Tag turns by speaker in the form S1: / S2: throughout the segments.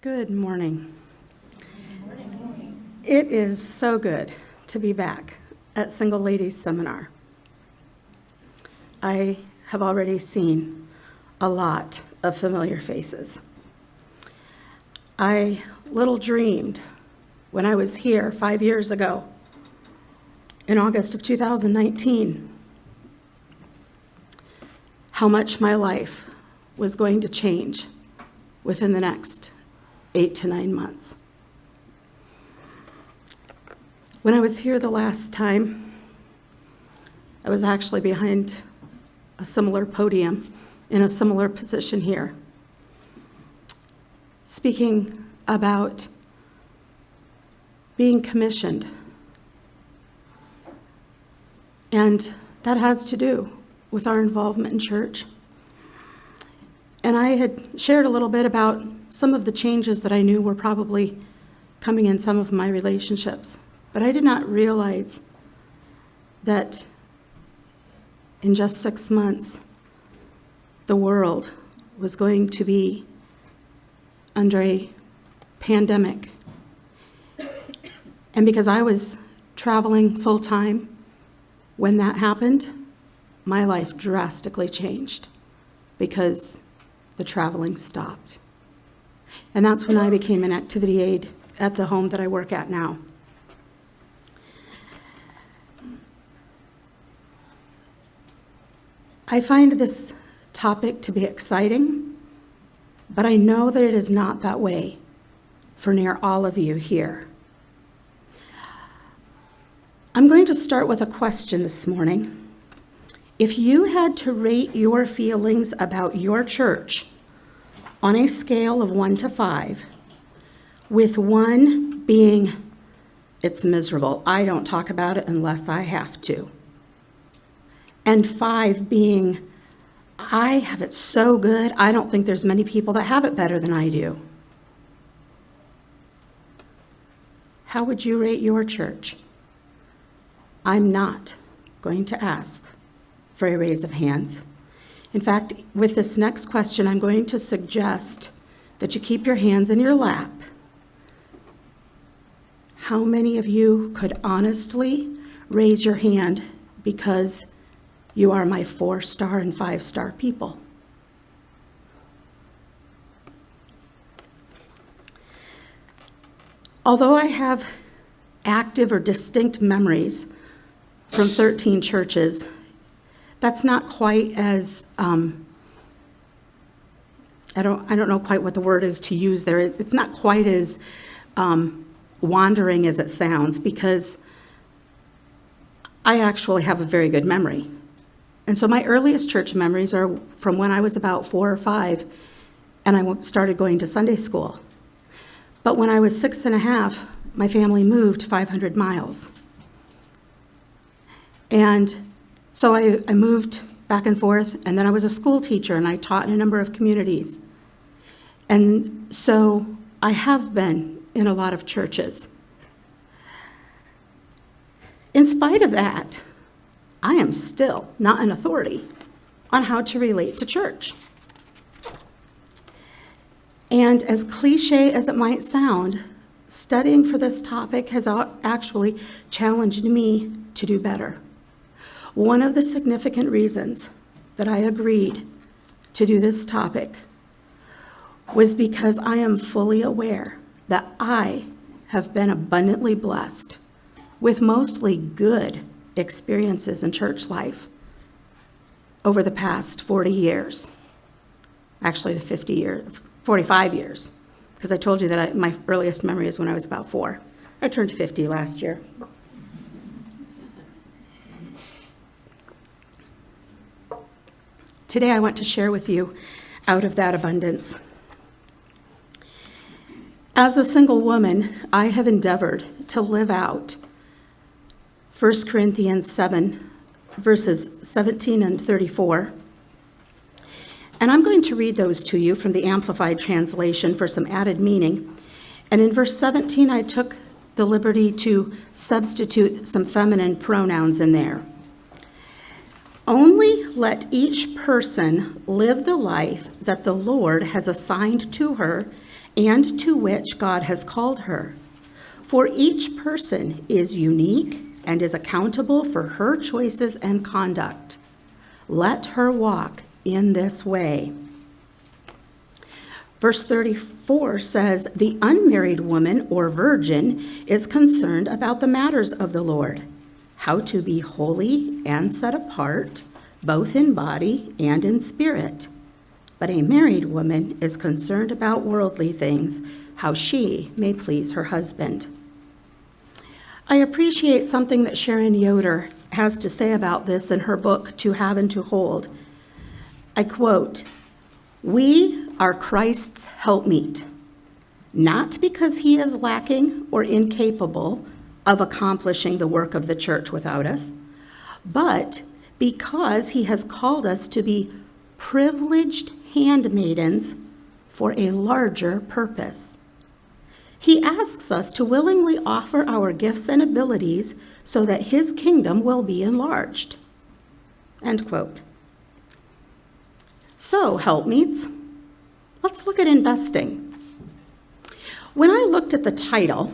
S1: Good morning. It is so good to be back at Single Ladies Seminar. I have already seen a lot of familiar faces. I little dreamed when I was here 5 years ago, in August of 2019, how much my life was going to change within the next 8 to 9 months. When I was here the last time, I was actually behind a similar podium in a similar position here, speaking about being commissioned. And that has to do with our involvement in church. And I had shared a little bit about some of the changes that I knew were probably coming in some of my relationships. But I did not realize that in just 6 months, the world was going to be under a pandemic. And because I was traveling full-time when that happened, my life drastically changed because the traveling stopped. And that's when I became an activity aide at the home that I work at now. I find this topic to be exciting, but I know that it is not that way for near all of you here. I'm going to start with a question this morning. If you had to rate your feelings about your church on a scale of 1 to 5, with 1 being, it's miserable, I don't talk about it unless I have to, and 5 being, I have it so good, I don't think there's many people that have it better than I do. How would you rate your church? I'm not going to ask for a raise of hands. In fact, with this next question, I'm going to suggest that you keep your hands in your lap. How many of you could honestly raise your hand because you are my 4-star and 5-star people? Although I have active or distinct memories from 13 churches, that's not quite as, I don't know quite what the word is to use there. It's not quite as wandering as it sounds, because I actually have a very good memory. And so my earliest church memories are from when I was about 4 or 5, and I started going to Sunday school. But when I was 6 and a half, my family moved 500 miles. And so I moved back and forth, and then I was a school teacher, and I taught in a number of communities. And so I have been in a lot of churches. In spite of that, I am still not an authority on how to relate to church. And as cliche as it might sound, studying for this topic has actually challenged me to do better. One of the significant reasons that I agreed to do this topic was because I am fully aware that I have been abundantly blessed with mostly good experiences in church life over the past 40 years. Actually, the 45 years, because I told you that my earliest memory is when I was about 4. I turned 50 last year. Today I want to share with you out of that abundance. As a single woman, I have endeavored to live out 1 Corinthians 7, verses 17 and 34. And I'm going to read those to you from the Amplified Translation for some added meaning. And in verse 17, I took the liberty to substitute some feminine pronouns in there. Only let each person live the life that the Lord has assigned to her and to which God has called her. For each person is unique and is accountable for her choices and conduct. Let her walk in this way. Verse 34 says, the unmarried woman or virgin is concerned about the matters of the Lord, how to be holy and set apart, both in body and in spirit. But a married woman is concerned about worldly things, how she may please her husband. I appreciate something that Sharon Yoder has to say about this in her book, To Have and to Hold. I quote, "We are Christ's helpmeet, not because he is lacking or incapable of accomplishing the work of the church without us, but because he has called us to be privileged handmaidens for a larger purpose. He asks us to willingly offer our gifts and abilities so that his kingdom will be enlarged." End quote. So, helpmeets, let's look at investing. When I looked at the title,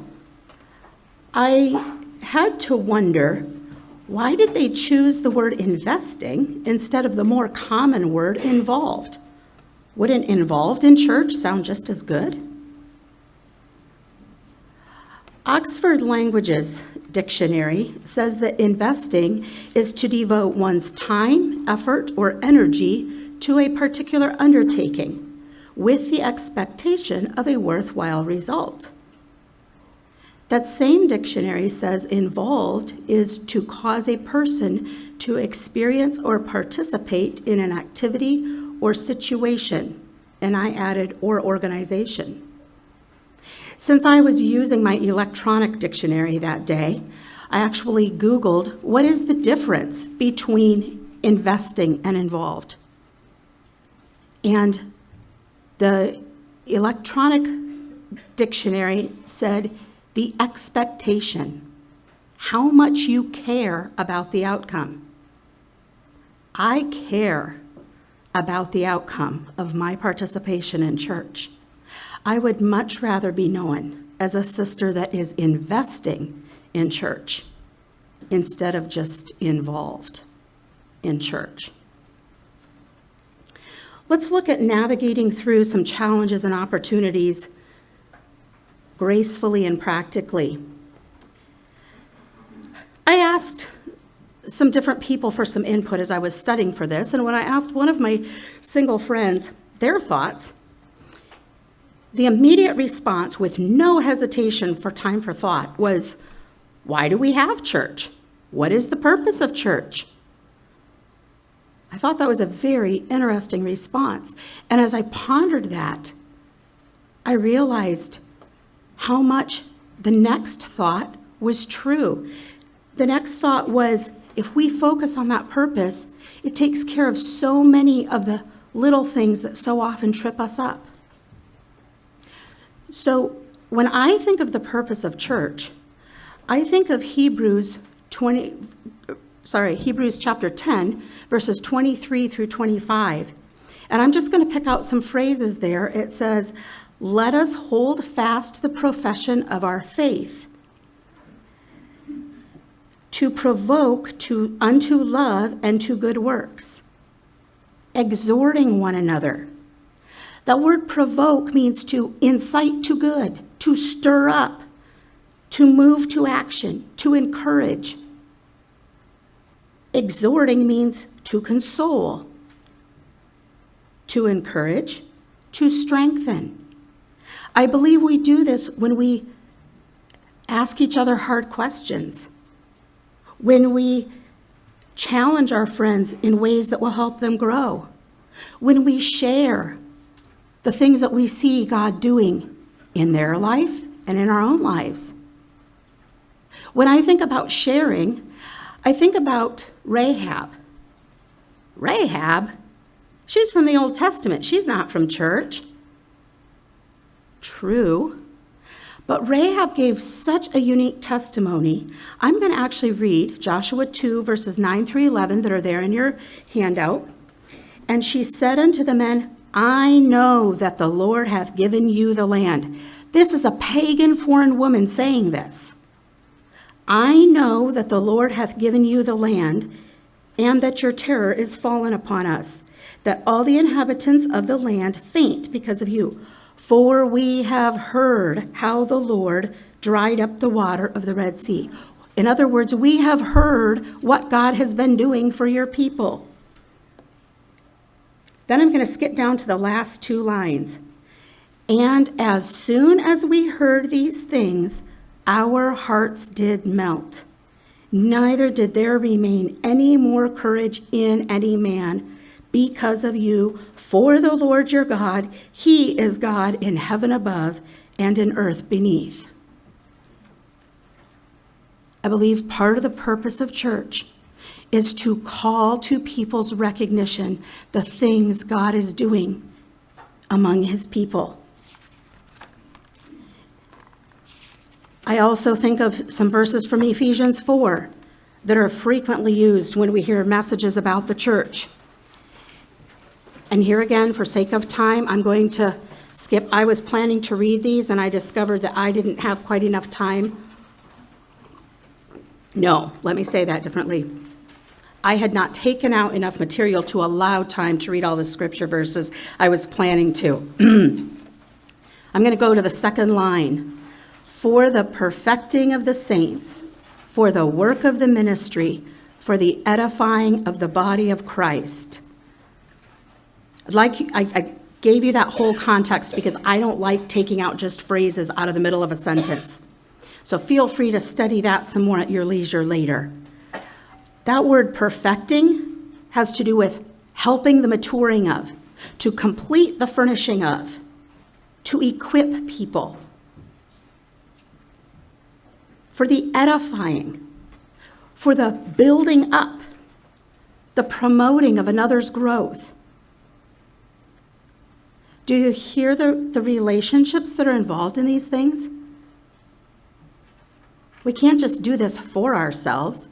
S1: I had to wonder, why did they choose the word investing instead of the more common word involved? Wouldn't involved in church sound just as good? Oxford Languages Dictionary says that investing is to devote one's time, effort, or energy to a particular undertaking with the expectation of a worthwhile result. That same dictionary says involved is to cause a person to experience or participate in an activity or situation, and I added or organization. Since I was using my electronic dictionary that day, I actually Googled what is the difference between investing and involved. And the electronic dictionary said the expectation, how much you care about the outcome. I care about the outcome of my participation in church. I would much rather be known as a sister that is investing in church instead of just involved in church. Let's look at navigating through some challenges and opportunities gracefully and practically. I asked some different people for some input as I was studying for this, and when I asked one of my single friends their thoughts, the immediate response, with no hesitation for time for thought, was, why do we have church? What is the purpose of church? I thought that was a very interesting response. And as I pondered that, I realized how much the next thought was true. The next thought was, if we focus on that purpose, it takes care of so many of the little things that so often trip us up. So when I think of the purpose of church, I think of Hebrews chapter 10, verses 23 through 25. And I'm just going to pick out some phrases there. It says, "Let us hold fast the profession of our faith, to provoke unto love and to good works, exhorting one another." That word provoke means to incite to good, to stir up, to move to action, to encourage. Exhorting means to console, to encourage, to strengthen. I believe we do this when we ask each other hard questions, when we challenge our friends in ways that will help them grow, when we share the things that we see God doing in their life and in our own lives. When I think about sharing, I think about Rahab. Rahab? She's from the Old Testament. She's not from church. True. But Rahab gave such a unique testimony. I'm going to actually read Joshua 2, verses 9 through 11 that are there in your handout. "And she said unto the men, I know that the Lord hath given you the land. This is a pagan foreign woman saying this. I know that the Lord hath given you the land, and that your terror is fallen upon us, that all the inhabitants of the land faint because of you. For we have heard how the Lord dried up the water of the Red Sea. In other words, we have heard what God has been doing for your people. Then I'm going to skip down to the last two lines. And as soon as we heard these things, our hearts did melt. Neither did there remain any more courage in any man because of you. For the Lord your God, he is God in heaven above and in earth beneath. I believe part of the purpose of church is to call to people's recognition the things God is doing among his people. I also think of some verses from Ephesians 4 that are frequently used when we hear messages about the church. And here again, for sake of time, I'm going to skip. I was planning to read these, and I discovered that I didn't have quite enough time. No, let me say that differently. I had not taken out enough material to allow time to read all the scripture verses I was planning to. I'm going to go to the second line. For the perfecting of the saints, for the work of the ministry, for the edifying of the body of Christ. I gave you that whole context because I don't like taking out just phrases out of the middle of a sentence. So feel free to study that some more at your leisure later. That word perfecting has to do with helping the maturing of, to complete the furnishing of, to equip people, for the edifying, for the building up, the promoting of another's growth. Do you hear the relationships that are involved in these things? We can't just do this for ourselves.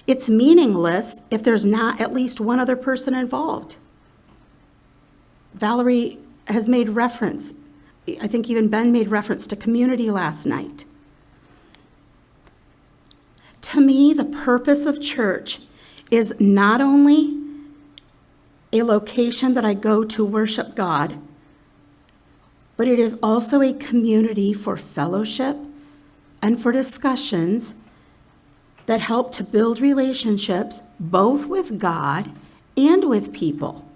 S1: It's meaningless if there's not at least one other person involved. Valerie has made reference, I think even Ben made reference to community last night. To me, the purpose of church is not only a location that I go to worship God, but it is also a community for fellowship and for discussions that help to build relationships both with God and with people.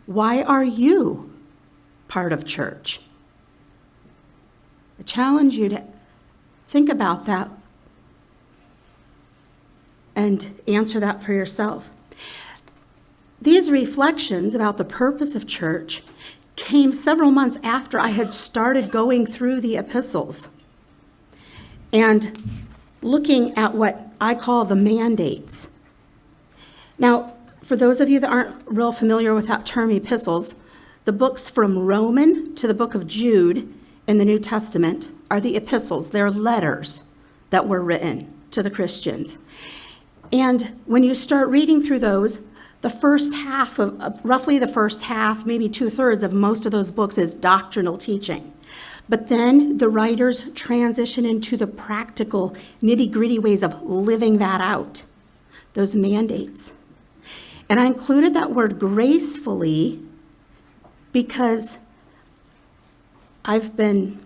S1: Why are you part of church? I challenge you to think about that and answer that for yourself. These reflections about the purpose of church came several months after I had started going through the epistles and looking at what I call the mandates. Now, for those of you that aren't real familiar with that term epistles, the books from Romans to the book of Jude in the New Testament are the epistles. They're letters that were written to the Christians. And when you start reading through those, the first half roughly the first half, maybe 2/3 of most of those books is doctrinal teaching. But then the writers transition into the practical, nitty-gritty ways of living that out, those mandates. And I included that word gracefully because I've been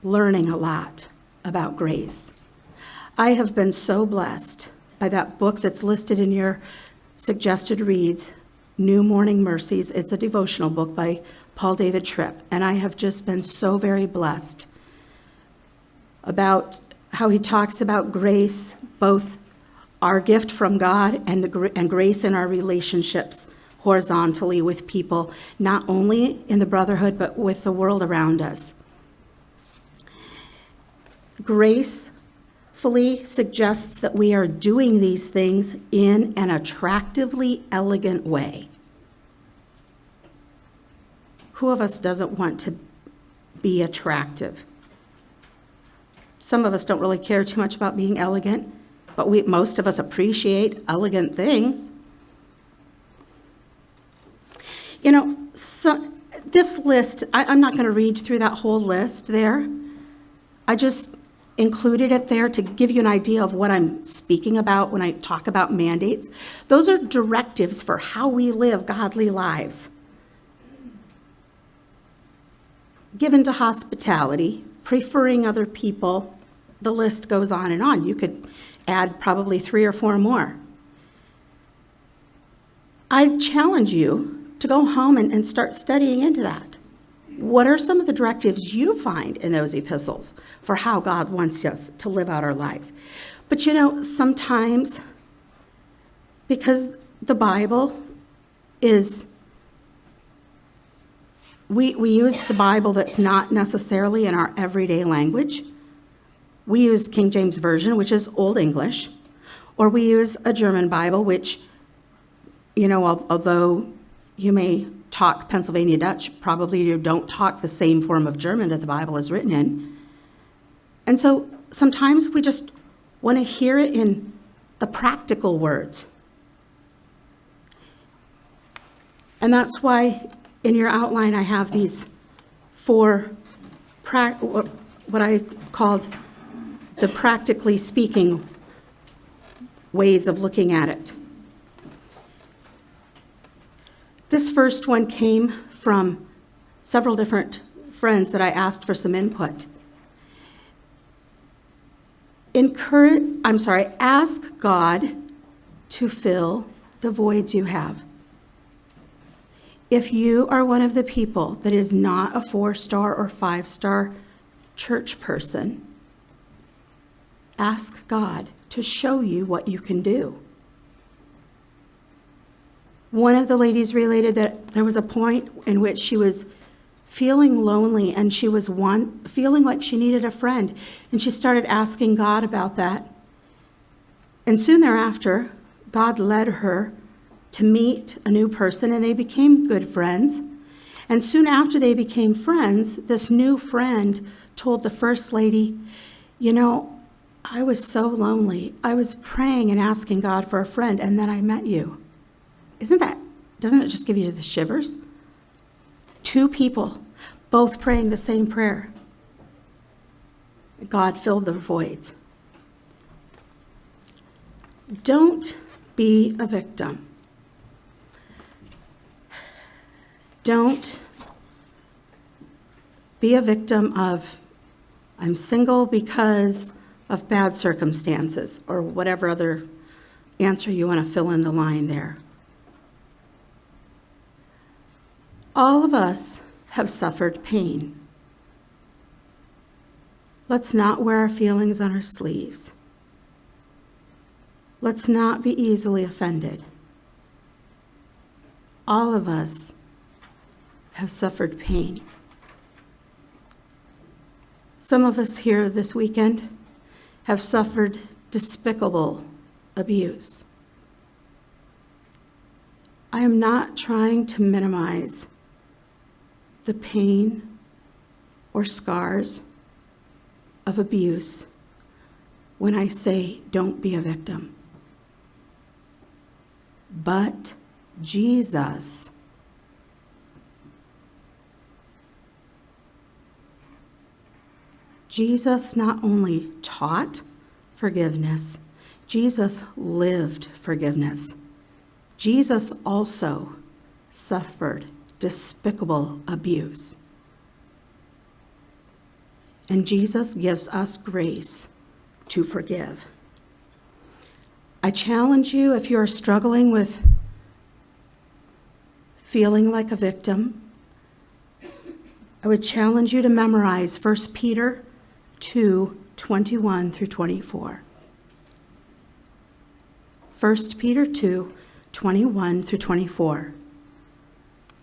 S1: learning a lot about grace. I have been so blessed by that book that's listed in your suggested reads, New Morning Mercies. It's a devotional book by Paul David Tripp, and I have just been so very blessed about how he talks about grace, both our gift from God and grace in our relationships horizontally with people, not only in the brotherhood, but with the world around us. Gracefully suggests that we are doing these things in an attractively elegant way. Who of us doesn't want to be attractive? Some of us don't really care too much about being elegant, but most of us appreciate elegant things. So this list, I'm not going to read through that whole list there. I just included it there to give you an idea of what I'm speaking about when I talk about mandates. Those are directives for how we live godly lives. Given to hospitality, preferring other people, the list goes on and on. You could add probably 3 or 4 more. I challenge you to go home and start studying into that. What are some of the directives you find in those epistles for how God wants us to live out our lives? But sometimes, because the Bible is, we use the Bible that's not necessarily in our everyday language. We use King James Version, which is Old English, or we use a German Bible, which, although you may talk Pennsylvania Dutch, probably you don't talk the same form of German that the Bible is written in. And so sometimes we just want to hear it in the practical words. And that's why in your outline I have these 4, what I called the practically speaking ways of looking at it. This first one came from several different friends that I asked for some input. Ask God to fill the voids you have. If you are one of the people that is not a 4-star or 5-star church person, ask God to show you what you can do. One of the ladies related that there was a point in which she was feeling lonely and she was feeling like she needed a friend, and she started asking God about that. And soon thereafter, God led her to meet a new person, and they became good friends. And soon after they became friends, this new friend told the first lady, I was so lonely. I was praying and asking God for a friend, and then I met you. Doesn't it just give you the shivers? 2 people, both praying the same prayer. God filled the voids. Don't be a victim. Don't be a victim of, I'm single because of bad circumstances, or whatever other answer you want to fill in the line there. All of us have suffered pain. Let's not wear our feelings on our sleeves. Let's not be easily offended. All of us have suffered pain. Some of us here this weekend have suffered despicable abuse. I am not trying to minimize the pain or scars of abuse when I say don't be a victim. But Jesus not only taught forgiveness, Jesus lived forgiveness. Jesus also suffered despicable abuse. And Jesus gives us grace to forgive. I challenge you, if you are struggling with feeling like a victim, I would challenge you to memorize 1 Peter 2:21 through 24. 1 Peter 2:21 through 24.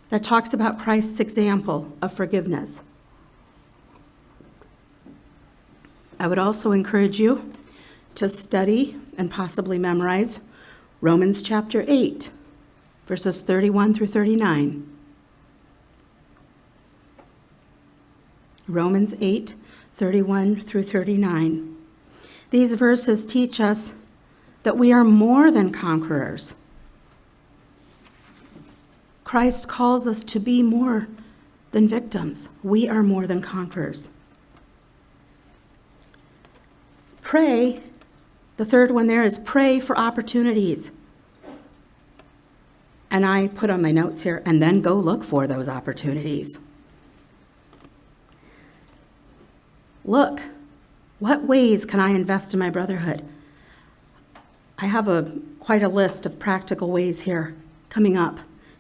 S1: That talks about Christ's example of forgiveness. I would also encourage you to study and possibly memorize Romans chapter 8, verses 31 through 39. Romans 8, 31 through 39. These verses teach us that we are more than conquerors. Christ calls us to be more than victims. We are more than conquerors. Pray, the third one there is pray for opportunities. And I put on my notes here, and then go look for those opportunities. Look, what ways can I invest in my brotherhood? I have quite a list of practical ways here coming up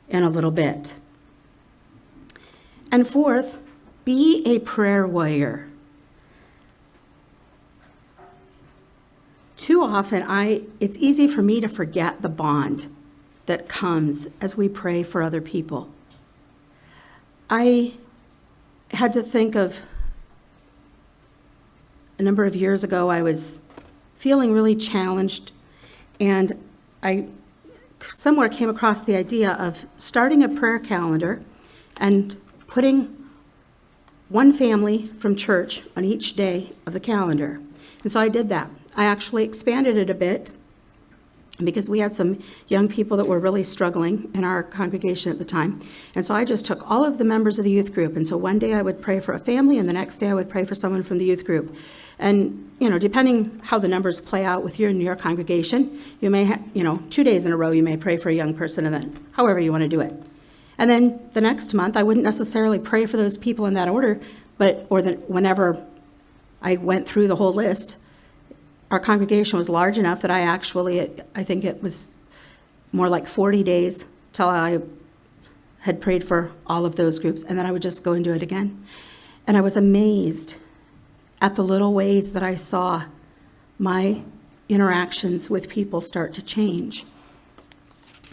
S1: in a little bit. And fourth, be a prayer warrior. Too often, it's easy for me to forget the bond that comes as we pray for other people. I had to think of a number of years ago, I was feeling really challenged, and I somewhere came across the idea of starting a prayer calendar and putting one family from church on each day of the calendar. And so I did that. I actually expanded it a bit because we had some young people that were really struggling in our congregation at the time. And so I just took all of the members of the youth group. And so one day I would pray for a family, and the next day I would pray for someone from the youth group. And, depending how the numbers play out with you in your congregation, you may have, 2 days in a row, you may pray for a young person, and then however you want to do it. And then the next month, I wouldn't necessarily pray for those people in that order, whenever I went through the whole list, our congregation was large enough that I think it was more like 40 days till I had prayed for all of those groups, and then I would just go and do it again. And I was amazed at the little ways that I saw my interactions with people start to change.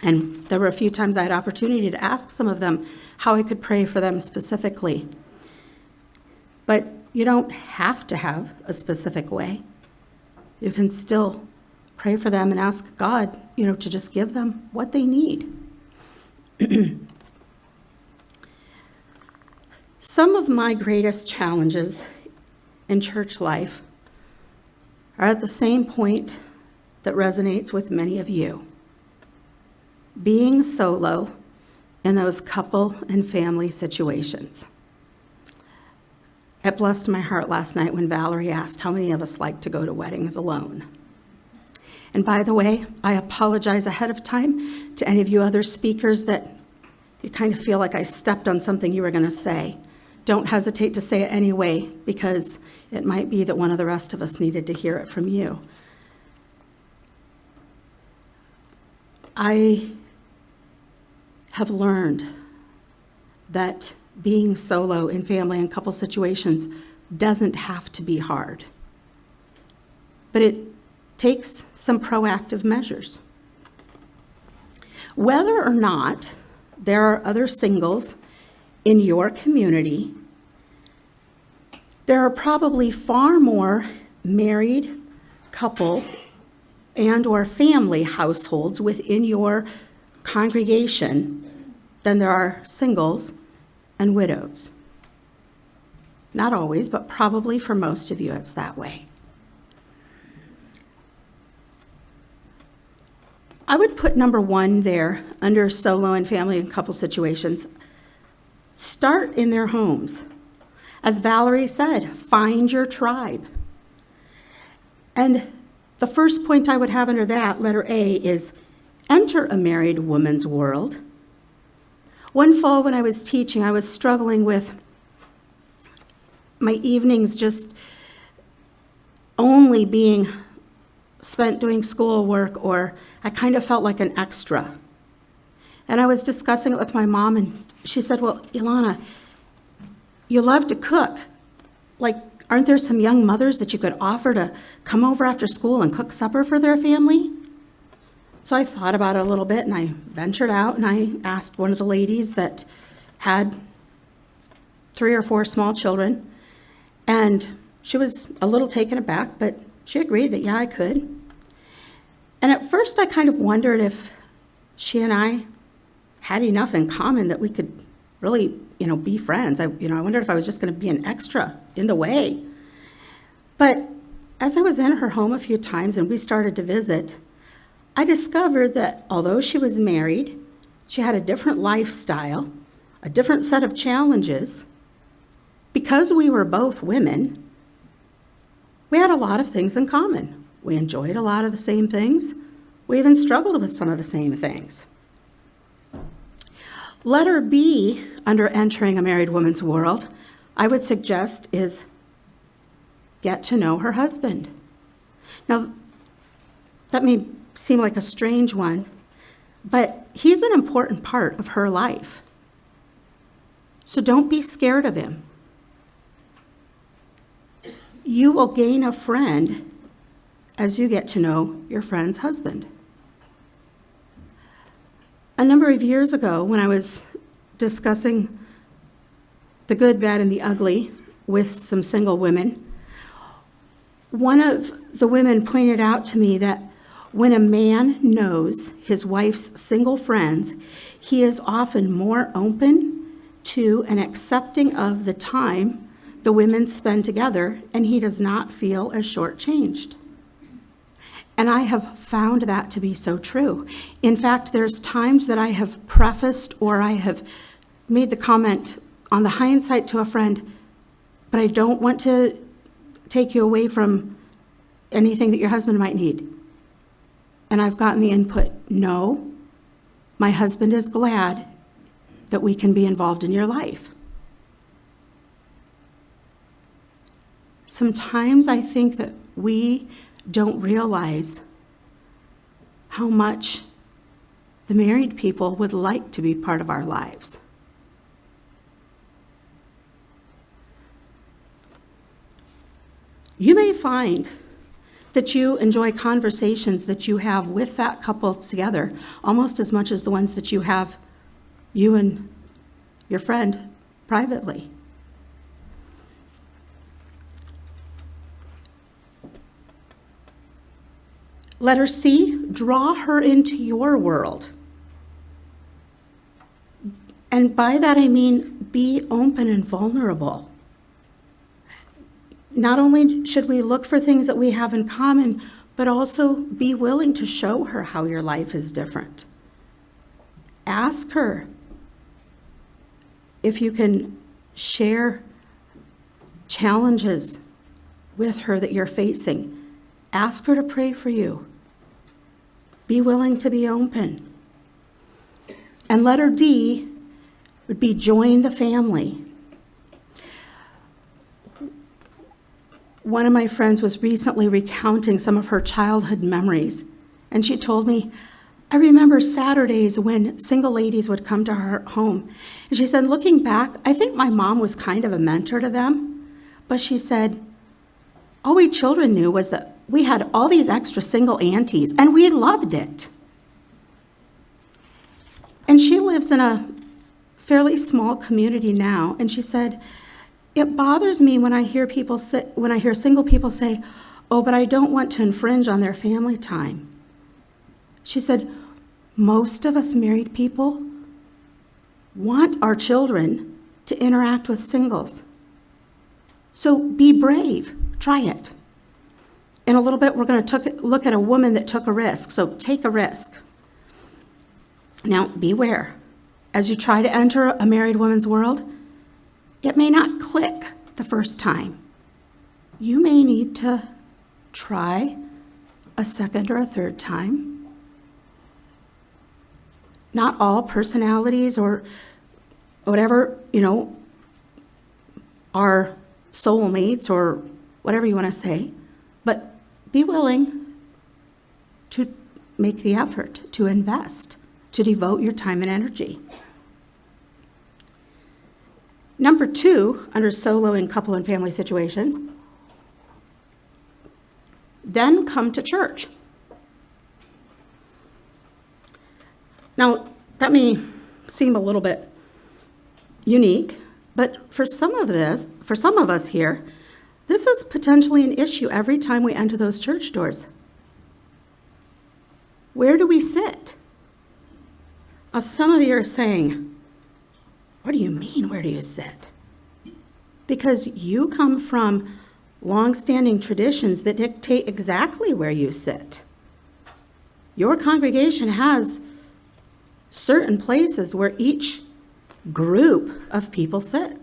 S1: And there were a few times I had opportunity to ask some of them how I could pray for them specifically. But you don't have to have a specific way. You can still pray for them and ask God, to just give them what they need. Some of my greatest challenges in church life are at the same point that resonates with many of you. Being solo in those couple and family situations. It blessed my heart last night when Valerie asked how many of us like to go to weddings alone. And by the way, I apologize ahead of time to any of you other speakers that you kind of feel like I stepped on something you were going to say. Don't hesitate to say it anyway, because it might be that one of the rest of us needed to hear it from you. I have learned that being solo in family and couple situations doesn't have to be hard. But it takes some proactive measures. Whether or not there are other singles in your community, there are probably far more married couple and or family households within your congregation than there are singles and widows. Not always, but probably for most of you, it's that way. I would put number 1 there under solo and family and couple situations. Start in their homes. As Valerie said, find your tribe. And the first point I would have under that, letter A, is enter a married woman's world. One fall when I was teaching, I was struggling with my evenings just only being spent doing schoolwork, or I kind of felt like an extra. And I was discussing it with my mom, and she said, well, Ilana, you love to cook. Like, aren't there some young mothers that you could offer to come over after school and cook supper for their family? So I thought about it a little bit, and I ventured out, and I asked one of the ladies that had 3 or 4 small children, and she was a little taken aback, but she agreed that, yeah, I could. And at first, I kind of wondered if she and I had enough in common that we could really, be friends. I wondered if I was just going to be an extra in the way. But as I was in her home a few times and we started to visit, I discovered that although she was married, She had a different lifestyle, a different set of challenges. Because we were both women, we had a lot of things in common. We enjoyed a lot of the same things. We even struggled with some of the same things. Letter B, under entering a married woman's world, I would suggest is get to know her husband. Now, that may seem like a strange one, but he's an important part of her life. So don't be scared of him. You will gain a friend as you get to know your friend's husband. A number of years ago, when I was discussing the good, bad, and the ugly with some single women, one of the women pointed out to me that when a man knows his wife's single friends, he is often more open to and accepting of the time the women spend together, and he does not feel as shortchanged. And I have found that to be so true. In fact, there's times that I have prefaced or I have made the comment on the hindsight to a friend, but I don't want to take you away from anything that your husband might need. And I've gotten the input, no, my husband is glad that we can be involved in your life. Sometimes I think that we don't realize how much the married people would like to be part of our lives. You may find that you enjoy conversations that you have with that couple together almost as much as the ones that you have, you and your friend, privately. Letter C, draw her into your world. And by that I mean be open and vulnerable. Not only should we look for things that we have in common, but also be willing to show her how your life is different. Ask her if you can share challenges with her that you're facing. Ask her to pray for you. Be willing to be open. And letter D would be join the family. One of my friends was recently recounting some of her childhood memories, and she told me, I remember Saturdays when single ladies would come to her home. And she said, looking back, I think my mom was kind of a mentor to them, but she said, all we children knew was that we had all these extra single aunties, and we loved it. And she lives in a fairly small community now, and she said, it bothers me when I hear single people say, oh, but I don't want to infringe on their family time. She said, most of us married people want our children to interact with singles. So be brave, try it. In a little bit, we're going to look at a woman that took a risk, so take a risk. Now, beware. As you try to enter a married woman's world, it may not click the first time. You may need to try a second or a third time. Not all personalities or whatever, are soulmates or whatever you want to say, but be willing to make the effort, to invest, to devote your time and energy. Number 2, under solo and couple and family situations, then come to church. Now, that may seem a little bit unique, but for some of us here, this is potentially an issue every time we enter those church doors. Where do we sit? Now, some of you are saying, what do you mean, where do you sit? Because you come from long-standing traditions that dictate exactly where you sit. Your congregation has certain places where each group of people sit.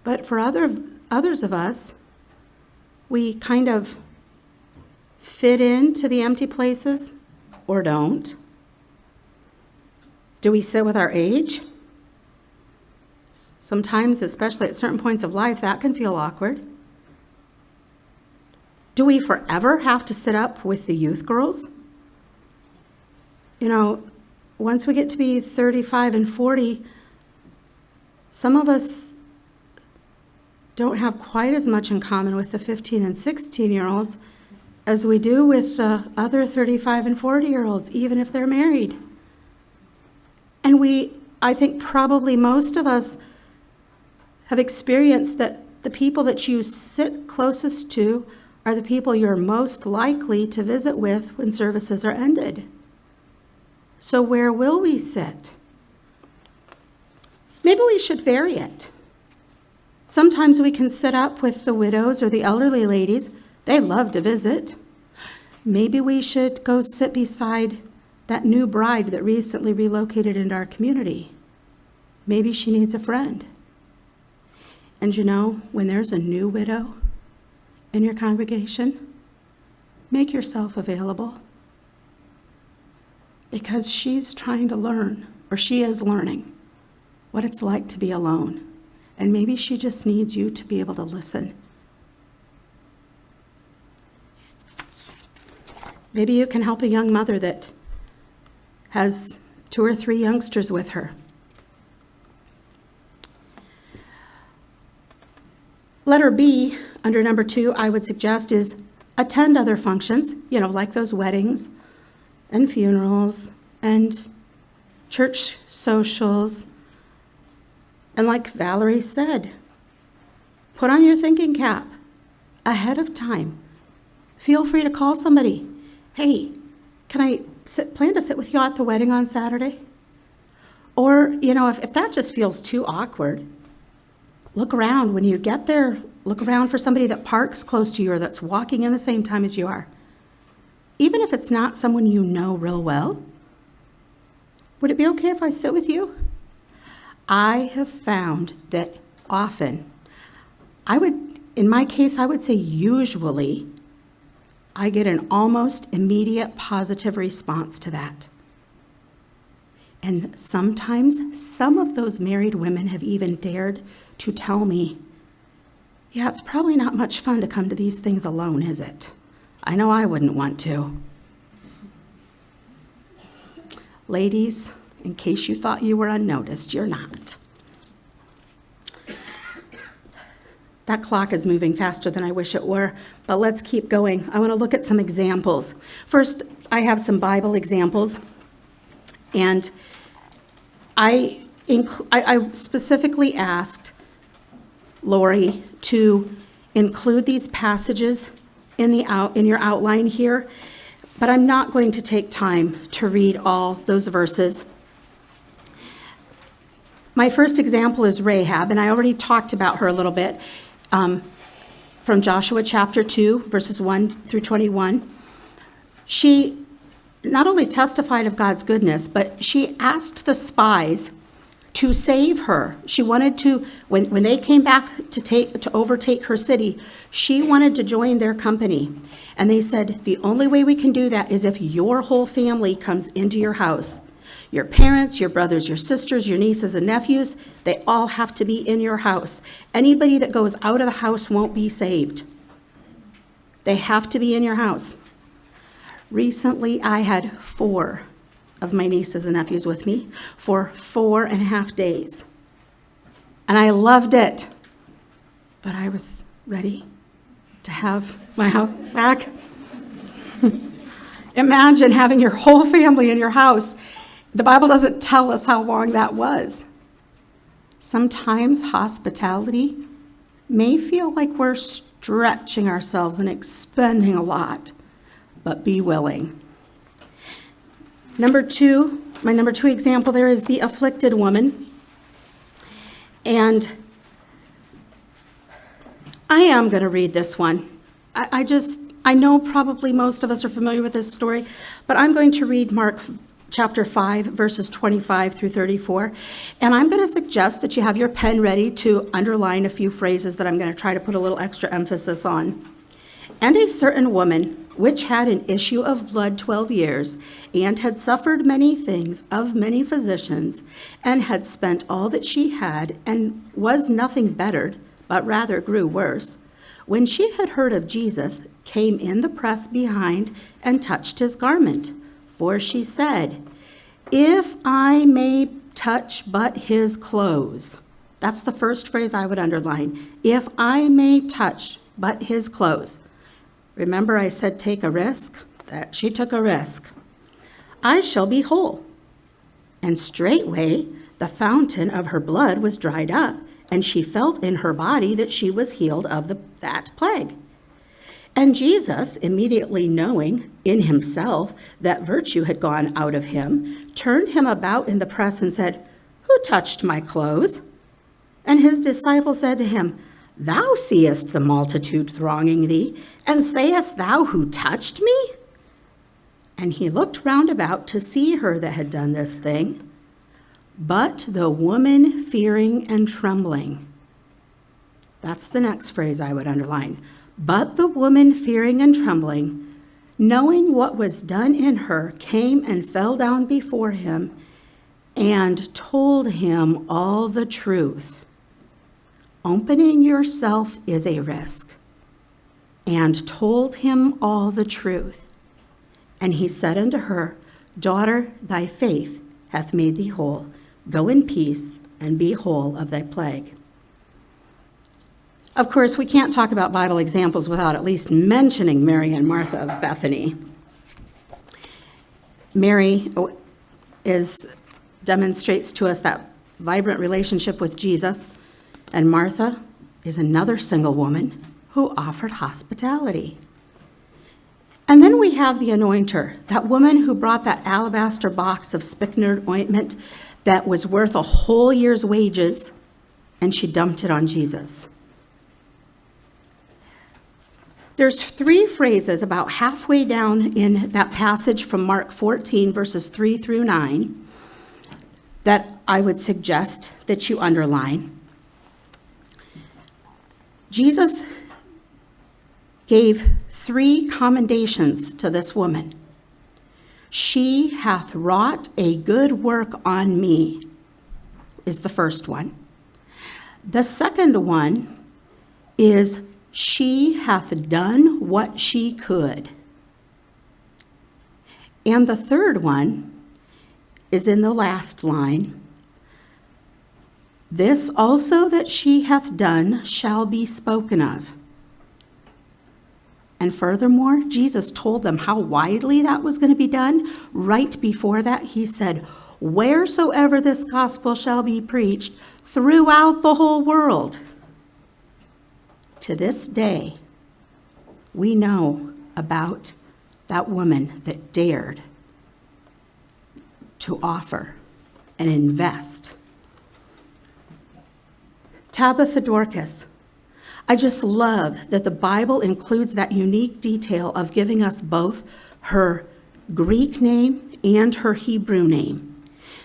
S1: But for others of us, we kind of fit into the empty places or don't. Do we sit with our age? Sometimes, especially at certain points of life, that can feel awkward. Do we forever have to sit up with the youth girls? You know, once we get to be 35 and 40, some of us don't have quite as much in common with the 15 and 16-year-olds as we do with the other 35 and 40-year-olds, even if they're married. And I think probably most of us have experienced that the people that you sit closest to are the people you're most likely to visit with when services are ended. So where will we sit? Maybe we should vary it. Sometimes we can sit up with the widows or the elderly ladies. They love to visit. Maybe we should go sit beside that new bride that recently relocated into our community. Maybe she needs a friend. And you know, when there's a new widow in your congregation, make yourself available, because she's trying to learn, or she is learning, what it's like to be alone. And maybe she just needs you to be able to listen. Maybe you can help a young mother that has 2 or 3 youngsters with her. Letter B, under number 2, I would suggest is attend other functions, like those weddings and funerals and church socials. And like Valerie said, put on your thinking cap ahead of time. Feel free to call somebody. Hey, can I plan to sit with you at the wedding on Saturday? Or, if that just feels too awkward, look around. When you get there, look around for somebody that parks close to you or that's walking in the same time as you are. Even if it's not someone you know real well, would it be okay if I sit with you? I have found that often, in my case, I would say usually, I get an almost immediate positive response to that. And sometimes some of those married women have even dared to tell me, yeah, it's probably not much fun to come to these things alone, is it? I know I wouldn't want to. Ladies, in case you thought you were unnoticed, you're not. That clock is moving faster than I wish it were, but let's keep going. I want to look at some examples. First, I have some Bible examples, and I specifically asked Lori to include these passages in your outline here, but I'm not going to take time to read all those verses. My first example is Rahab, and I already talked about her a little bit from Joshua chapter 2, verses 1 through 21. She not only testified of God's goodness, but she asked the spies to save her. She wanted to, when they came back to overtake her city, she wanted to join their company. And they said, the only way we can do that is if your whole family comes into your house. Your parents, your brothers, your sisters, your nieces and nephews, they all have to be in your house. Anybody that goes out of the house won't be saved. They have to be in your house. Recently, I had 4 of my nieces and nephews with me for 4.5 days. And I loved it. But I was ready to have my house back. Imagine having your whole family in your house. The Bible doesn't tell us how long that was. Sometimes hospitality may feel like we're stretching ourselves and expending a lot, but be willing. My number 2 example there is the afflicted woman. And I am going to read this one. I know probably most of us are familiar with this story, but I'm going to read Mark chapter 5, verses 25 through 34. And I'm going to suggest that you have your pen ready to underline a few phrases that I'm going to try to put a little extra emphasis on. And a certain woman, which had an issue of blood 12 years, and had suffered many things of many physicians, and had spent all that she had, and was nothing bettered, but rather grew worse, when she had heard of Jesus, came in the press behind and touched his garment. For she said, "If I may touch but his clothes." That's the first phrase I would underline. If I may touch but his clothes. Remember I said take a risk? That she took a risk. "I shall be whole." And straightway the fountain of her blood was dried up, and she felt in her body that she was healed of that plague. And Jesus, immediately knowing in himself that virtue had gone out of him, turned him about in the press and said, "Who touched my clothes?" And his disciples said to him, "Thou seest the multitude thronging thee, and sayest thou, who touched me?" And he looked round about to see her that had done this thing. But the woman fearing and trembling. That's the next phrase I would underline. But the woman fearing and trembling, knowing what was done in her, came and fell down before him and told him all the truth. Opening yourself is a risk. And told him all the truth. And he said unto her, "Daughter, thy faith hath made thee whole. Go in peace and be whole of thy plague." Of course, we can't talk about Bible examples without at least mentioning Mary and Martha of Bethany. Mary demonstrates to us that vibrant relationship with Jesus, and Martha is another single woman who offered hospitality. And then we have the anointer, that woman who brought that alabaster box of spikenard ointment that was worth a whole year's wages, and she dumped it on Jesus. There's 3 phrases about halfway down in that passage from Mark 14, verses 3 through 9, that I would suggest that you underline. Jesus gave 3 commendations to this woman. "She hath wrought a good work on me," is the first one. The second one is, "She hath done what she could." And the third one is in the last line. "This also that she hath done shall be spoken of." And furthermore, Jesus told them how widely that was going to be done. Right before that, he said, "Wheresoever this gospel shall be preached throughout the whole world." To this day, we know about that woman that dared to offer and invest. Tabitha Dorcas. I just love that the Bible includes that unique detail of giving us both her Greek name and her Hebrew name.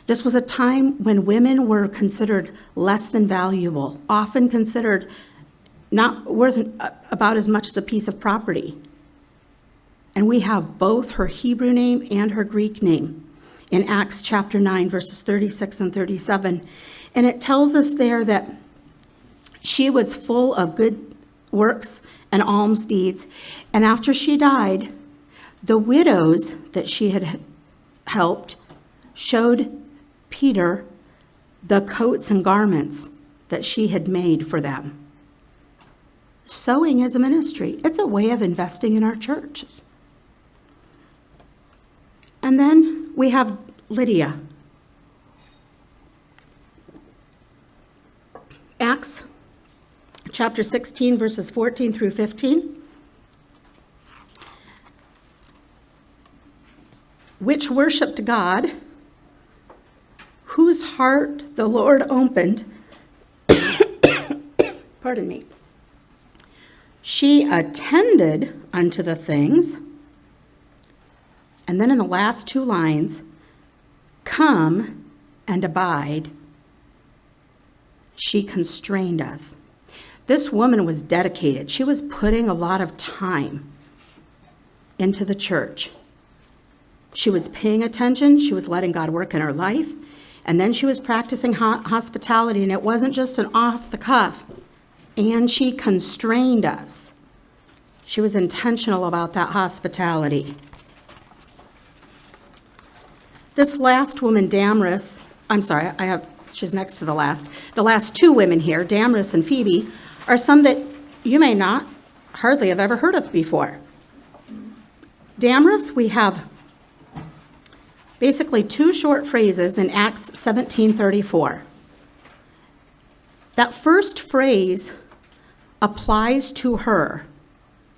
S1: This was a time when women were considered less than valuable, often considered not worth about as much as a piece of property. And we have both her Hebrew name and her Greek name in Acts chapter 9, verses 36 and 37. And it tells us there that she was full of good works and alms deeds. And after she died, the widows that she had helped showed Peter the coats and garments that she had made for them. Sewing is a ministry. It's a way of investing in our churches. And then we have Lydia. Acts chapter 16, verses 14 through 15. "Which worshipped God, whose heart the Lord opened." Pardon me. "She attended unto the things." And then in the last 2 lines, come and abide, she constrained us. This woman was dedicated. She was putting a lot of time into the church. She was paying attention. She was letting God work in her life. And then she was practicing hospitality, and it wasn't just an off the cuff. And she constrained us. She was intentional about that hospitality. This last woman, Damaris, she's next to the last. The last two women here, Damaris and Phoebe, are some that you may not hardly have ever heard of before. Damaris, we have basically two short phrases in Acts 17:34. That first phrase applies to her.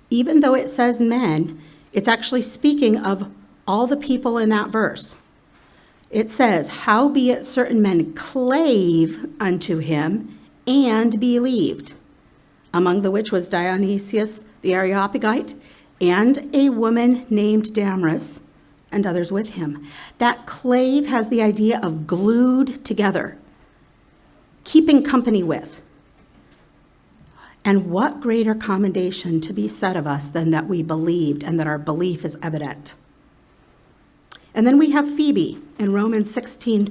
S1: Even though it says men, it's actually speaking of all the people in that verse. It says, howbeit certain men clave unto him and believed, among the which was Dionysius the Areopagite, and a woman named Damaris, and others with him. That clave has the idea of glued together, keeping company with. And what greater commendation to be said of us than that we believed and that our belief is evident. And then we have Phoebe in Romans 16,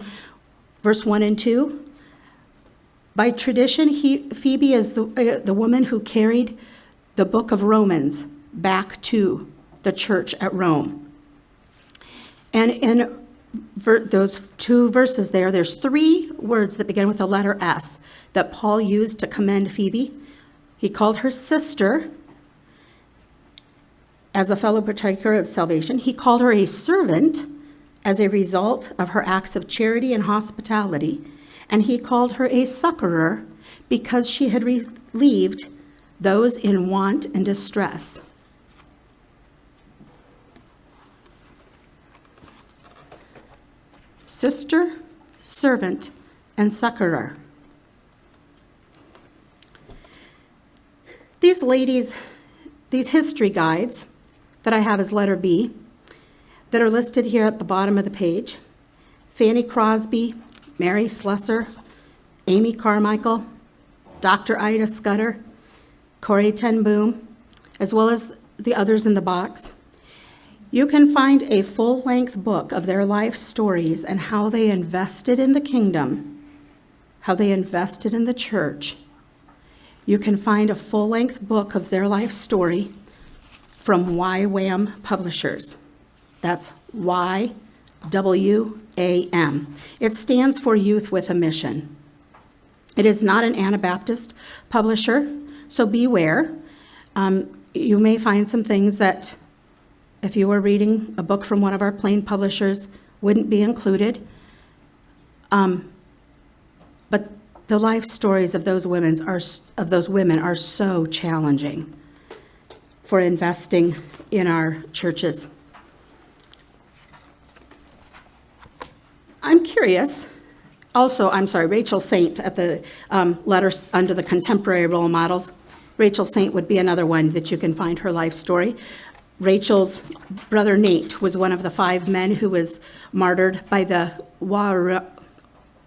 S1: verse 1 and 2. By tradition, Phoebe is the woman who carried the book of Romans back to the church at Rome. And in those two verses there's three words that begin with the letter S that Paul used to commend Phoebe. He called her sister as a fellow partaker of salvation. He called her a servant as a result of her acts of charity and hospitality. And he called her a succorer because she had relieved those in want and distress. Sister, servant, and succorer. These ladies, these history guides that I have as letter B, that are listed here at the bottom of the page, Fanny Crosby, Mary Slessor, Amy Carmichael, Dr. Ida Scudder, Corrie ten Boom, as well as the others in the box. You can find a full-length book of their life stories and how they invested in the kingdom, how they invested in the church. You can find a full-length book of their life story from YWAM Publishers. That's YWAM. It stands for Youth with a Mission. It is not an Anabaptist publisher, so beware. You may find some things that, if you were reading a book from one of our plain publishers, wouldn't be included. But the life stories of those women are so challenging for investing in our churches. I'm curious. Also, Rachel Saint at the letters under the contemporary role models. Rachel Saint would be another one that you can find her life story. Rachel's brother Nate was one of the 5 men who was martyred by the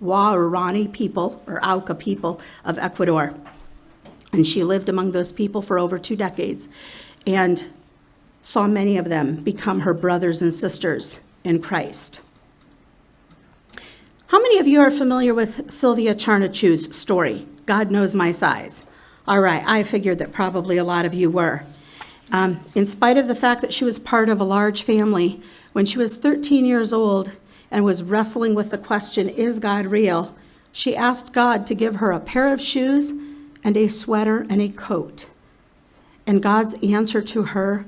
S1: Waorani people, or Auca people of Ecuador. And she lived among those people for over 2 decades and saw many of them become her brothers and sisters in Christ. How many of you are familiar with Sylvia Charnachu's story, God Knows My Size? All right, I figured that probably a lot of you were. In spite of the fact that she was part of a large family, when she was 13 years old and was wrestling with the question, is God real? She asked God to give her a pair of shoes and a sweater and a coat. And God's answer to her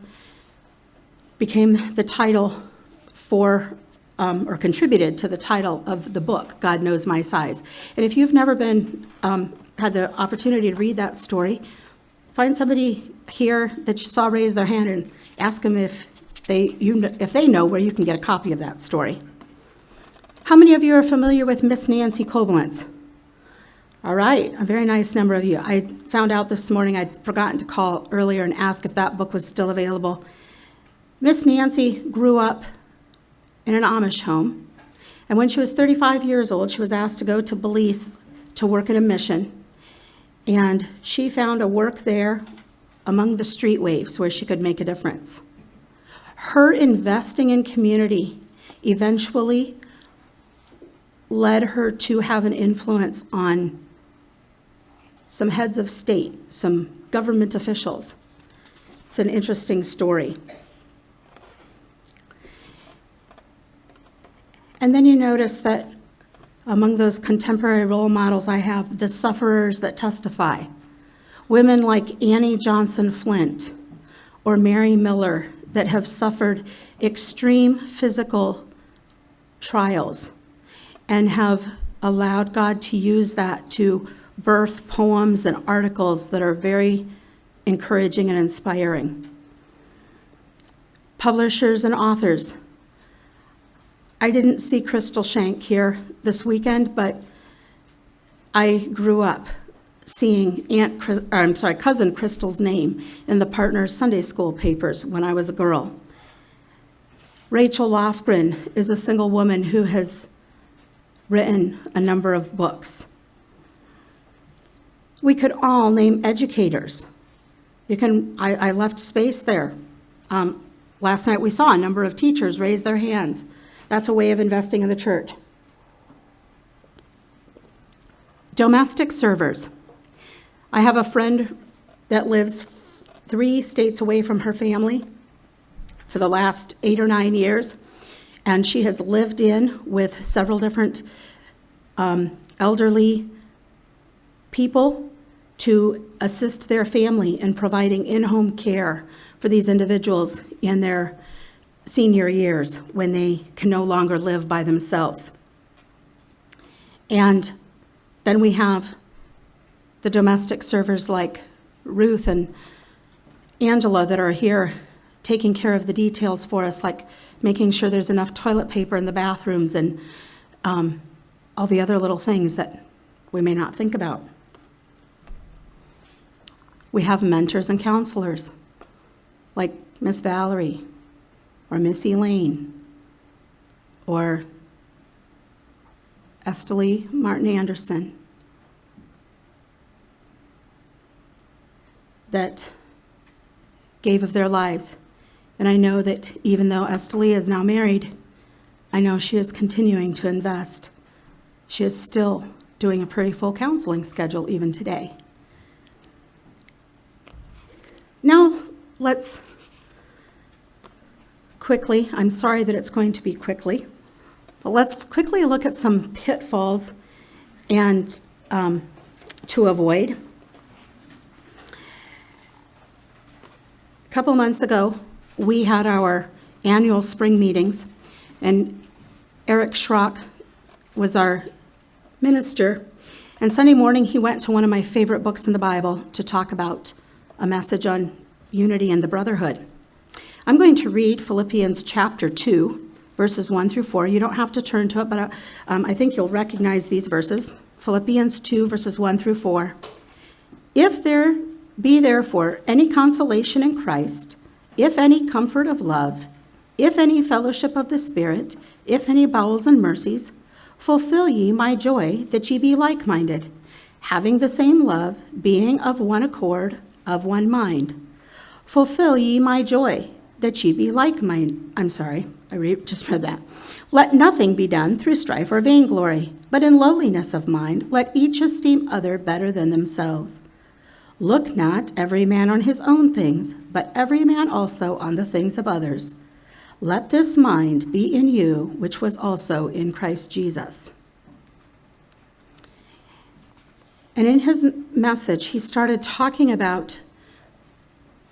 S1: became the title for, or contributed to the title of the book, God Knows My Size. And if you've never had the opportunity to read that story, find somebody here that you saw raise their hand and ask them if they know where you can get a copy of that story. How many of you are familiar with Miss Nancy Koblenz? All right, a very nice number of you. I found out this morning I'd forgotten to call earlier and ask if that book was still available. Miss Nancy grew up in an Amish home, And when she was 35 years old, she was asked to go to Belize to work at a mission. And she found a work there among the street waifs where she could make a difference. Her investing in community eventually led her to have an influence on some heads of state, some government officials. It's an interesting story. And then you notice that among those contemporary role models I have, the sufferers that testify. Women like Annie Johnson Flint or Mary Miller that have suffered extreme physical trials and have allowed God to use that to birth poems and articles that are very encouraging and inspiring. Publishers and authors. I didn't see Crystal Shank here this weekend, but I grew up seeing Cousin Crystal's name in the Partners Sunday School papers when I was a girl. Rachel Lofgren is a single woman who has written a number of books. We could all name educators. I left space there. Last night we saw a number of teachers raise their hands. That's a way of investing in the church. Domestic servers. I have a friend that lives 3 states away from her family for the last 8 or 9 years, and she has lived in with several different elderly people to assist their family in providing in-home care for these individuals in their senior years when they can no longer live by themselves. And then we have the domestic servers like Ruth and Angela that are here taking care of the details for us, like making sure there's enough toilet paper in the bathrooms and all the other little things that we may not think about. We have mentors and counselors like Miss Valerie or Miss Elaine or Estalee Martin Anderson that gave of their lives. And I know that even though Estalee is now married, I know she is continuing to invest. She is still doing a pretty full counseling schedule even today. Now, let's quickly, I'm sorry that it's going to be quickly, but let's quickly look at some pitfalls and to avoid. A couple months ago, we had our annual spring meetings, and Eric Schrock was our minister, and Sunday morning he went to one of my favorite books in the Bible to talk about a message on unity and the brotherhood. I'm going to read Philippians chapter 2, verses 1 through 4. You don't have to turn to it, but I think you'll recognize these verses. Philippians 2, verses 1 through 4. If there be therefore any consolation in Christ, if any comfort of love, if any fellowship of the Spirit, if any bowels and mercies, fulfill ye my joy, that ye be like-minded, having the same love, being of one accord, of one mind. Fulfill ye my joy, that ye be like-minded. Just read that. Let nothing be done through strife or vainglory, but in lowliness of mind, let each esteem other better than themselves. Look not every man on his own things, but every man also on the things of others. Let this mind be in you, which was also in Christ Jesus. And in his message, he started talking about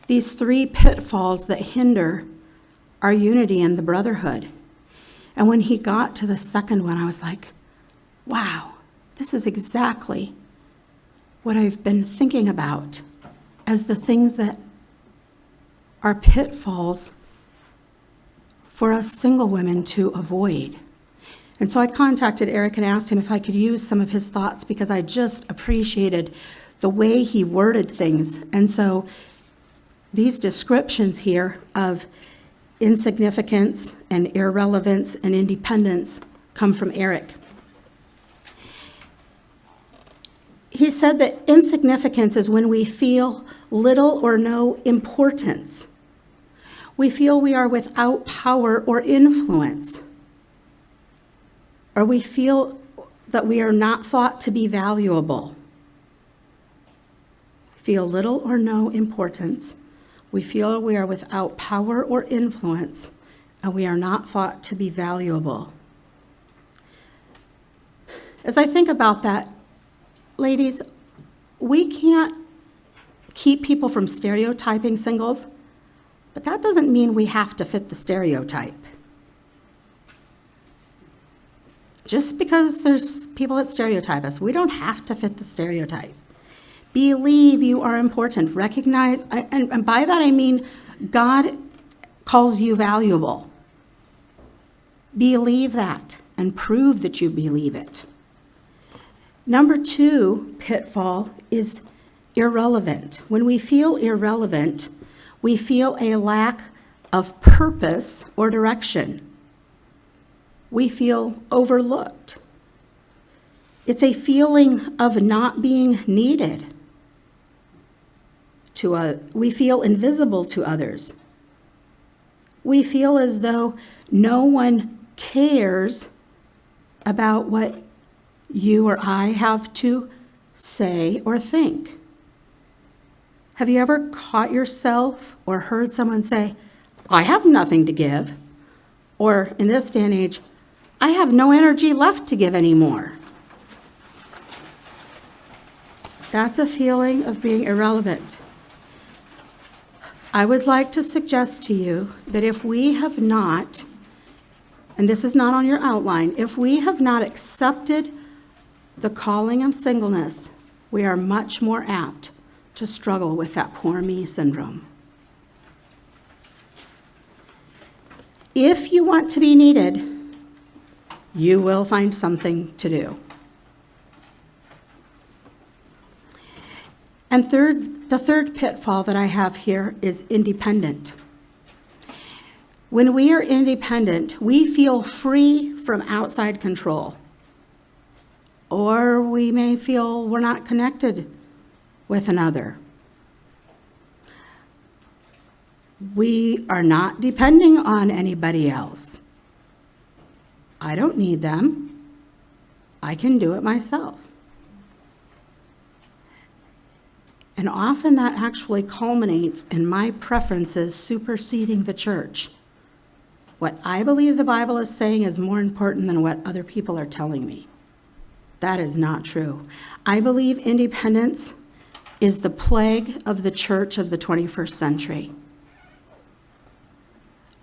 S1: these 3 pitfalls that hinder our unity and the brotherhood. And when he got to the second one, I was like, wow, this is exactly what I've been thinking about as the things that are pitfalls for us single women to avoid. And so I contacted Eric and asked him if I could use some of his thoughts because I just appreciated the way he worded things. And so these descriptions here of insignificance and irrelevance and independence come from Eric. He said that insignificance is when we feel little or no importance. We feel we are without power or influence. Or we feel that we are not thought to be valuable. Feel little or no importance. We feel we are without power or influence, and we are not thought to be valuable. As I think about that, ladies, we can't keep people from stereotyping singles, but that doesn't mean we have to fit the stereotype. Just because there's people that stereotype us, we don't have to fit the stereotype. Believe you are important. Recognize, and by that I mean God calls you valuable. Believe that and prove that you believe it. Number 2 pitfall is irrelevant. When we feel irrelevant, we feel a lack of purpose or direction. We feel overlooked. It's a feeling of not being needed. We feel invisible to others. We feel as though no one cares about what you or I have to say or think. Have you ever caught yourself or heard someone say, I have nothing to give? Or in this day and age, I have no energy left to give anymore. That's a feeling of being irrelevant. I would like to suggest to you that if we have not, and this is not on your outline, if we have not accepted the calling of singleness, we are much more apt to struggle with that poor me syndrome. If you want to be needed, you will find something to do. And the third pitfall that I have here is independent. When we are independent, we feel free from outside control. Or we may feel we're not connected with another. We are not depending on anybody else. I don't need them. I can do it myself. And often that actually culminates in my preferences superseding the church. What I believe the Bible is saying is more important than what other people are telling me. That is not true. I believe independence is the plague of the church of the 21st century.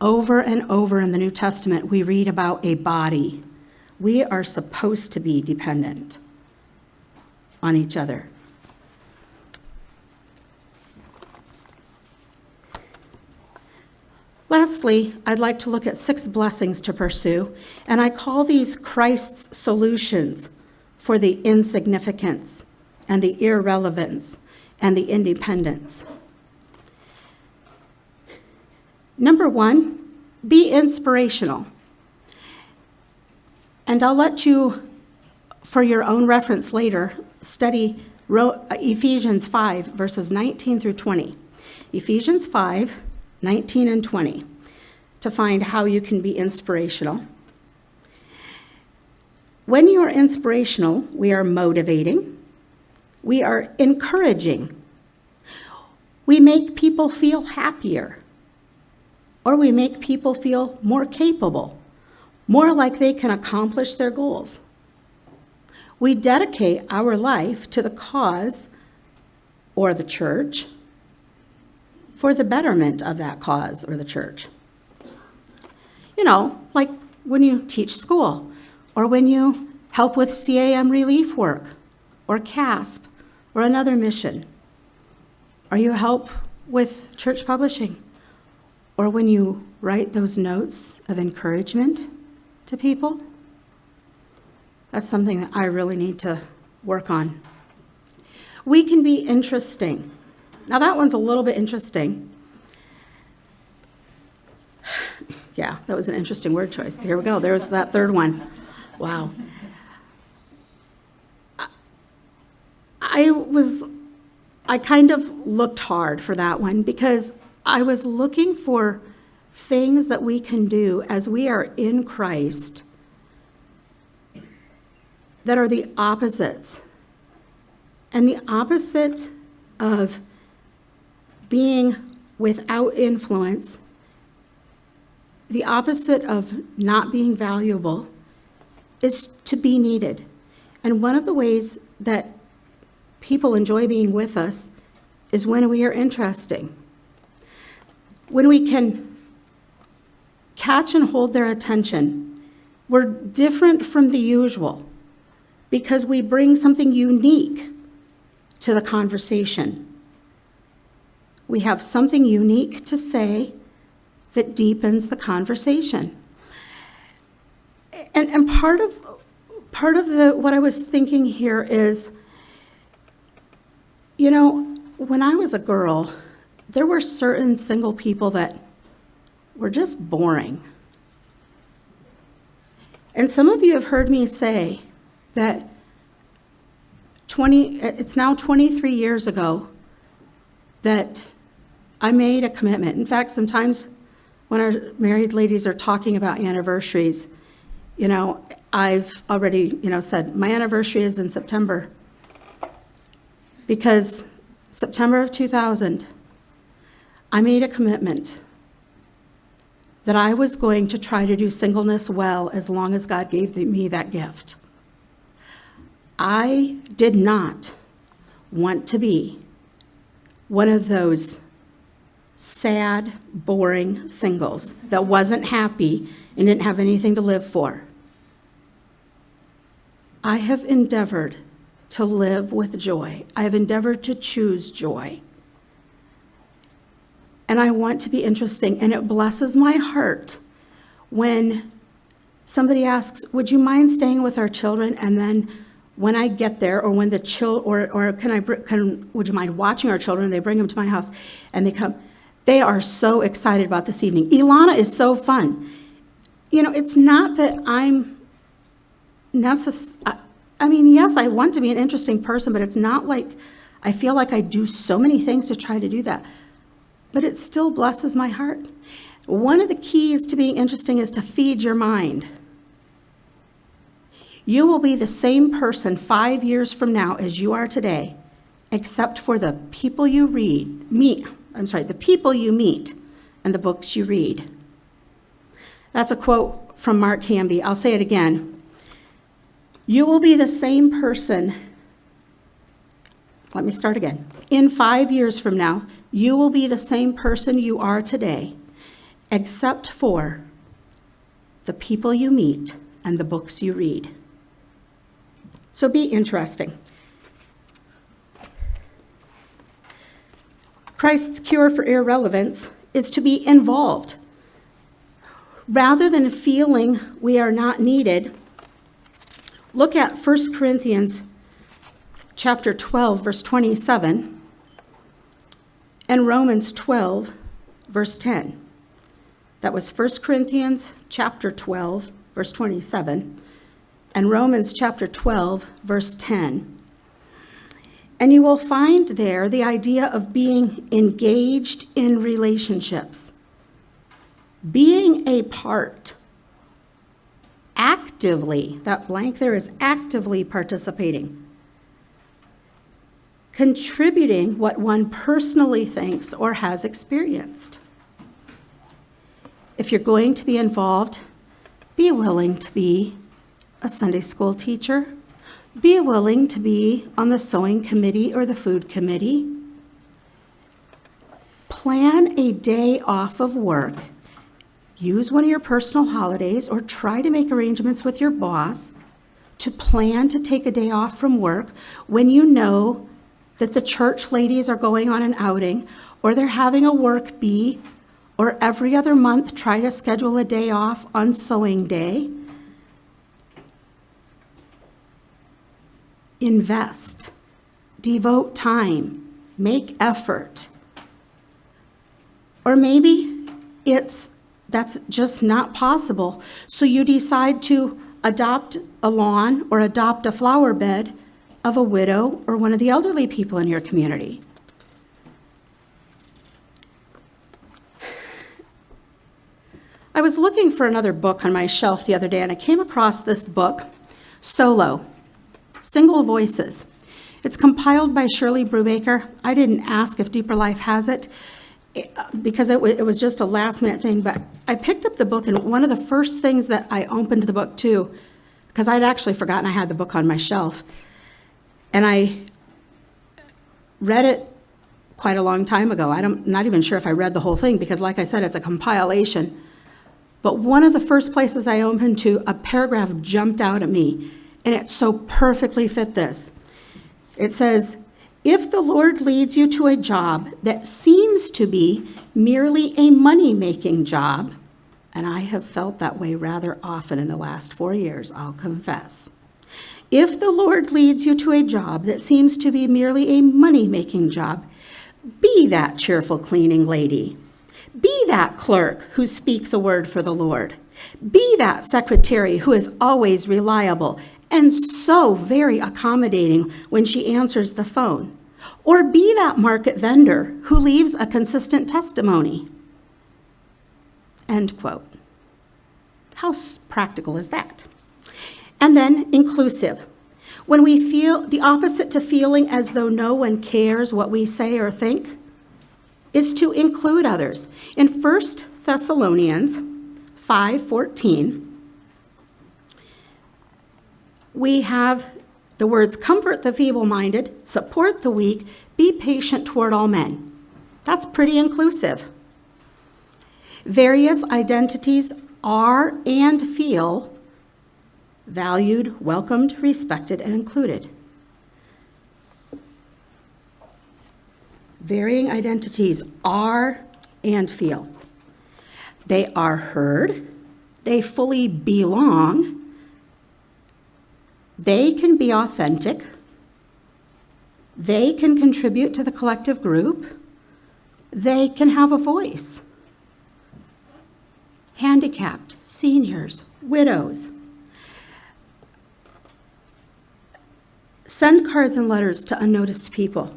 S1: Over and over in the New Testament, we read about a body. We are supposed to be dependent on each other. Lastly, I'd like to look at 6 blessings to pursue, and I call these Christ's solutions for the insignificance and the irrelevance and the independence. Number 1, be inspirational. And I'll let you, for your own reference later, study Ephesians 5, verses 19 through 20. Ephesians 5, 19 and 20, to find how you can be inspirational. When you are inspirational, we are motivating, we are encouraging, we make people feel happier, or we make people feel more capable, more like they can accomplish their goals. We dedicate our life to the cause or the church for the betterment of that cause or the church. You know, like when you teach school, or when you help with CAM relief work, or CASP, or another mission, or you help with church publishing, or when you write those notes of encouragement to people. That's something that I really need to work on. We can be interesting. Now that one's a little bit interesting. Yeah, that was an interesting word choice. Here we go. There's that third one. Wow. I kind of looked hard for that one because I was looking for things that we can do as we are in Christ that are the opposites. And the opposite of being without influence, the opposite of not being valuable, is to be needed. And one of the ways that people enjoy being with us is when we are interesting. When we can catch and hold their attention, we're different from the usual because we bring something unique to the conversation. We have something unique to say that deepens the conversation. And part of what I was thinking here is, you know, when I was a girl, there were certain single people that were just boring. And some of you have heard me say that it's now 23 years ago that I made a commitment. In fact, sometimes when our married ladies are talking about anniversaries, you know, I've already, said my anniversary is in September. Because September of 2000, I made a commitment that I was going to try to do singleness well as long as God gave me that gift. I did not want to be one of those sad, boring singles that wasn't happy and didn't have anything to live for. I have endeavored to live with joy. I have endeavored to choose joy. And I want to be interesting, and it blesses my heart when somebody asks, would you mind staying with our children? And then when I get there, or when would you mind watching our children? They bring them to my house, and they come. They are so excited about this evening. Ilana is so fun. It's not that I'm yes, I want to be an interesting person, but it's not like I feel like I do so many things to try to do that. But it still blesses my heart. One of the keys to being interesting is to feed your mind. You will be the same person 5 years from now as you are today, except for the people you meet and the books you read. That's a quote from Mark Hamby. I'll say it again. You will be the same person. Let me start again. In 5 years from now, you will be the same person you are today, except for the people you meet and the books you read. So be interesting. Christ's cure for irrelevance is to be involved. Rather than feeling we are not needed, look at 1 Corinthians chapter 12, verse 27, and Romans 12, verse 10. That was 1 Corinthians chapter 12, verse 27, and Romans chapter 12, verse 10. And you will find there the idea of being engaged in relationships, being a part, actively, that blank there is actively participating, contributing what one personally thinks or has experienced. If you're going to be involved, be willing to be a Sunday school teacher. Be willing to be on the sewing committee or the food committee. Plan a day off of work. Use one of your personal holidays or try to make arrangements with your boss to plan to take a day off from work when you know that the church ladies are going on an outing or they're having a work bee, or every other month try to schedule a day off on sewing day. Invest, devote time, make effort. Or maybe that's just not possible. So you decide to adopt a lawn or adopt a flower bed of a widow or one of the elderly people in your community. I was looking for another book on my shelf the other day, and I came across this book, Solo, Single Voices. It's compiled by Shirley Brubaker. I didn't ask if Deeper Life has it because it was just a last-minute thing, but I picked up the book, and one of the first things that I opened the book to, because I'd actually forgotten I had the book on my shelf, and I read it quite a long time ago. I'm not even sure if I read the whole thing because, like I said, it's a compilation. But one of the first places I opened to, a paragraph jumped out at me, and it so perfectly fit this. It says, if the Lord leads you to a job that seems to be merely a money-making job, and I have felt that way rather often in the last 4 years, I'll confess. If the Lord leads you to a job that seems to be merely a money-making job, be that cheerful cleaning lady. Be that clerk who speaks a word for the Lord. Be that secretary who is always reliable and so very accommodating when she answers the phone. Or be that market vendor who leaves a consistent testimony. End quote. How practical is that? And then inclusive. When we feel the opposite to feeling as though no one cares what we say or think, is to include others. In 1 Thessalonians 5:14, we have the words, comfort the feeble-minded, support the weak, be patient toward all men. That's pretty inclusive. Various identities are and feel valued, welcomed, respected, and included. Varying identities are and feel. They are heard. They fully belong. They can be authentic. They can contribute to the collective group. They can have a voice. Handicapped, seniors, widows. Send cards and letters to unnoticed people.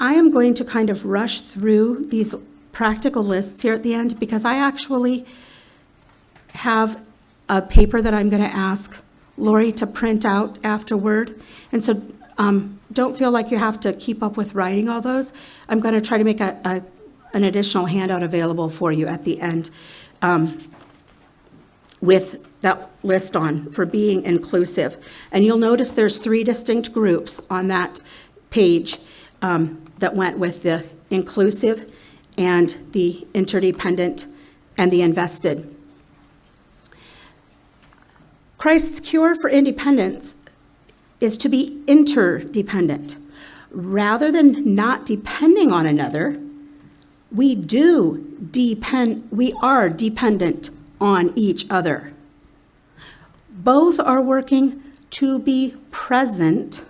S1: I am going to kind of rush through these practical lists here at the end because I actually have a paper that I'm going to ask Lori to print out afterward. And so don't feel like you have to keep up with writing all those. I'm going to try to make an additional handout available for you at the end with that list on for being inclusive. And you'll notice there's 3 distinct groups on that page that went with the inclusive and the interdependent and the invested. Christ's cure for independence is to be interdependent. Rather than not depending on another, we are dependent on each other. Both are working to be present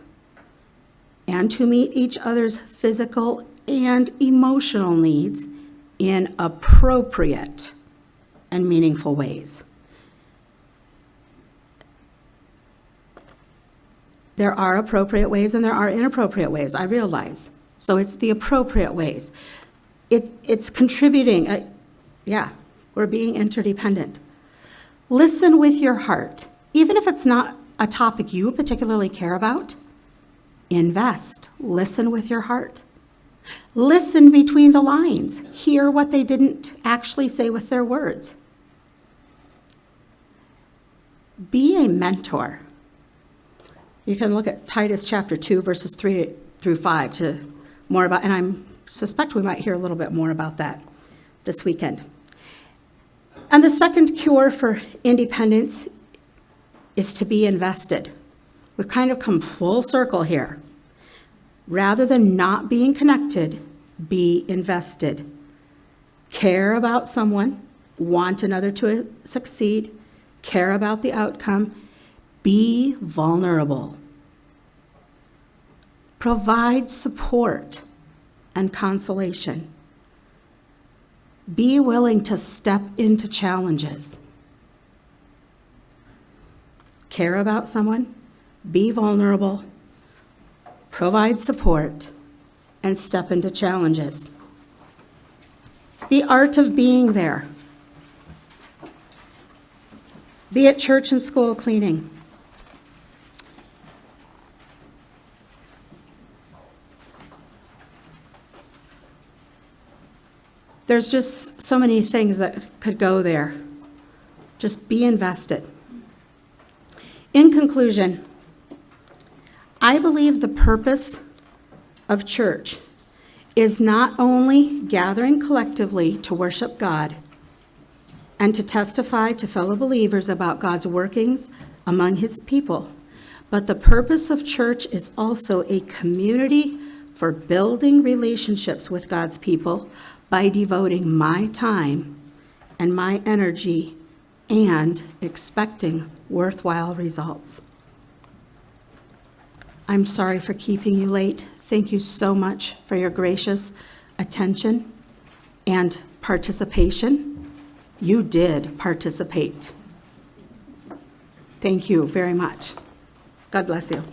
S1: and to meet each other's physical and emotional needs in appropriate and meaningful ways. There are appropriate ways and there are inappropriate ways, I realize. So it's the appropriate ways. It's contributing. We're being interdependent. Listen with your heart. Even if it's not a topic you particularly care about, invest. Listen with your heart. Listen between the lines. Hear what they didn't actually say with their words. Be a mentor. You can look at Titus chapter 2, verses 3 through 5 to more about, and I suspect we might hear a little bit more about that this weekend. And the second cure for independence is to be invested. We've kind of come full circle here. Rather than not being connected, be invested. Care about someone, want another to succeed, care about the outcome, be vulnerable. Provide support and consolation. Be willing to step into challenges. care about someone, be vulnerable, provide support, and step into challenges. The art of being there. Be it church and school cleaning. There's just so many things that could go there. Just be invested. In conclusion, I believe the purpose of church is not only gathering collectively to worship God and to testify to fellow believers about God's workings among his people, but the purpose of church is also a community for building relationships with God's people by devoting my time and my energy and expecting worthwhile results. I'm sorry for keeping you late. Thank you so much for your gracious attention and participation. You did participate. Thank you very much. God bless you.